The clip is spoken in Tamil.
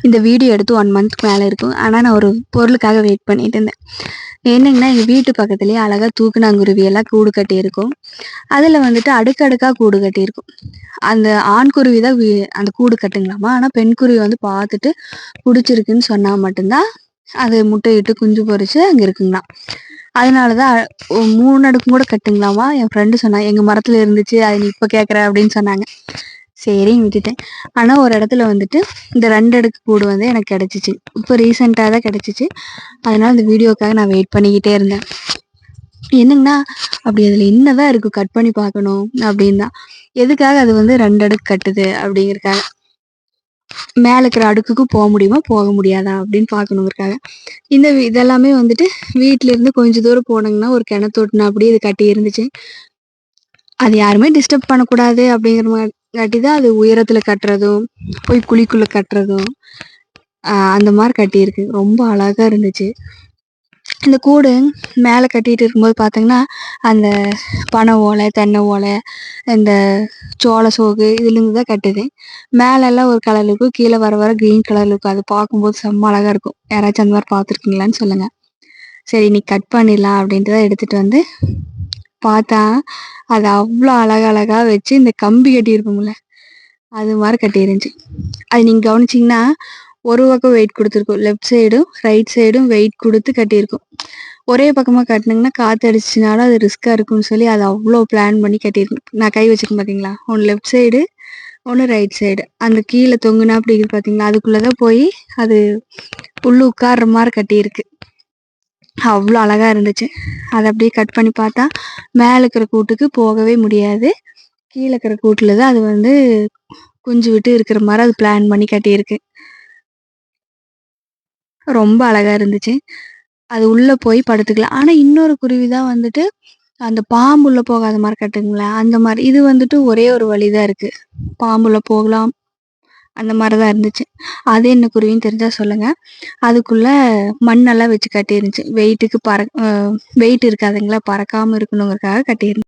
இந்த வீடியோ எடுத்து 1 மந்த்க்கு மேலே இருக்கும். ஆனால் நான் ஒரு பொருளுக்காக வெயிட் பண்ணிட்டு இருந்தேன். என்னங்கன்னா எங்கள் வீட்டு பக்கத்துலேயே அழகாக தூக்குனாங்குருவி எல்லாம் கூடு கட்டியிருக்கும். அதில் வந்துட்டு அடுக்கடுக்காக கூடு கட்டியிருக்கும். அந்த ஆண் குருவி தான் அந்த கூடு கட்டுங்களாமா. ஆனால் பெண் குருவி வந்து பார்த்துட்டு பிடிச்சிருக்குன்னு சொன்னால் மட்டும்தான் அது முட்டையிட்டு குஞ்சு பொறிச்சு அங்கே இருக்குங்களாம். அதனால தான் 3 அடுக்கும் கூட கட்டுங்களாமா. என் ஃப்ரெண்டு சொன்னா எங்கள் மரத்தில் இருந்துச்சு, அது நீ இப்போ கேட்குற அப்படின்னு சொன்னாங்க. சரின்னு விட்டுட்டேன். ஆனால் ஒரு இடத்துல வந்துட்டு இந்த 2 அடுக்கு கூடு வந்து எனக்கு கிடச்சிச்சு. இப்போ ரீசெண்டாக தான் கிடச்சிச்சு. அதனால இந்த வீடியோக்காக நான் வெயிட் பண்ணிக்கிட்டே இருந்தேன். என்னங்கன்னா அப்படி அதில் என்னதான் இருக்குது கட் பண்ணி பார்க்கணும் அப்படின்னு தான். எதுக்காக அது வந்து 2 அடுக்கு கட்டுது அப்படிங்கிறக்காக. மேலே இருக்கிற அடுக்குக்கு போக முடியுமா போக முடியாதா அப்படின்னு பார்க்கணுங்கிறக்காக. இதெல்லாமே வந்துட்டு வீட்டிலேருந்து கொஞ்சம் தூரம் போனாங்கன்னா ஒரு கிணத்தோட்டுனா அப்படியே இது கட்டி இருந்துச்சு. அது யாருமே டிஸ்டர்ப் பண்ணக்கூடாது அப்படிங்கிற காட்டி தான் அது உயரத்தில் கட்டுறதும் போய் குழிக்குள்ளே கட்டுறதும் அந்த மாதிரி கட்டியிருக்கு. ரொம்ப அழகாக இருந்துச்சு. இந்த கூடு மேலே கட்டிகிட்டு இருக்கும்போது பார்த்தீங்கன்னா அந்த பனை ஓலை, தென்னை ஓலை, இந்த சோள சோகு இதுலேருந்து தான் கட்டுது. மேலெல்லாம் ஒரு கலர் இருக்கும், கீழே வர வர க்ரீன் கலர் இருக்கும். அது பார்க்கும்போது செம்ம அழகாக இருக்கும். யாராச்சும் அந்த மாதிரி பார்த்துருக்கீங்களான்னு சொல்லுங்கள். சரி நீ கட் பண்ணிடலாம் அப்படின்ட்டு தான் எடுத்துகிட்டு வந்து பார்த்தா அது அவ்வளோ அழகழகாக வச்சு இந்த கம்பி கட்டியிருக்கும்ல அது மாதிரி கட்டியிருந்துச்சு. அது நீங்கள் கவனிச்சிங்கன்னா ஒரு பக்கம் வெயிட் கொடுத்துருக்கும், லெஃப்ட் சைடும் ரைட் சைடும் வெயிட் கொடுத்து கட்டியிருக்கும். ஒரே பக்கமாக கட்டினீங்கன்னா காற்று அடிச்சினாலும் அது ரிஸ்க்காக இருக்கும்னு சொல்லி அது அவ்வளோ பிளான் பண்ணி கட்டியிருக்கும். நான் கை வச்சுக்கேன் பார்த்தீங்களா, ஒன்று லெஃப்ட் சைடு ஒன்று ரைட் சைடு. அந்த கீழே தொங்குனா அப்படி இருக்குது பார்த்தீங்களா, அதுக்குள்ளே தான் போய் அது உள்ளே உட்கார்ற மாதிரி கட்டியிருக்கு. அவ்வளோ அழகாக இருந்துச்சு. அதை அப்படியே கட் பண்ணி பார்த்தா மேலே இருக்கிற கூட்டுக்கு போகவே முடியாது. கீழே இருக்கிற கூட்டில் தான் அது வந்து குஞ்சு விட்டு இருக்கிற மாதிரி அது பிளான் பண்ணி கட்டியிருக்கு. ரொம்ப அழகாக இருந்துச்சு. அது உள்ளே போய் படுத்துக்கலாம். ஆனால் இன்னொரு குருவி தான் வந்துட்டு அந்த பாம்புள்ள போகாத மாதிரி கட்டுங்களேன், அந்த மாதிரி. இது வந்துட்டு ஒரே ஒரு வழி தான் இருக்குது, பாம்புள்ள போகலாம் அந்த மாதிரி தான் இருந்துச்சு. அது என்ன குருவின்னு தெரிஞ்சால் சொல்லுங்கள். அதுக்குள்ளே மண்ணெல்லாம் வச்சு கட்டியிருந்துச்சு. வெயிட் இருக்காதுங்களா, பறக்காமல் இருக்கணுங்கிறதுக்காக கட்டியிருந்துச்சு.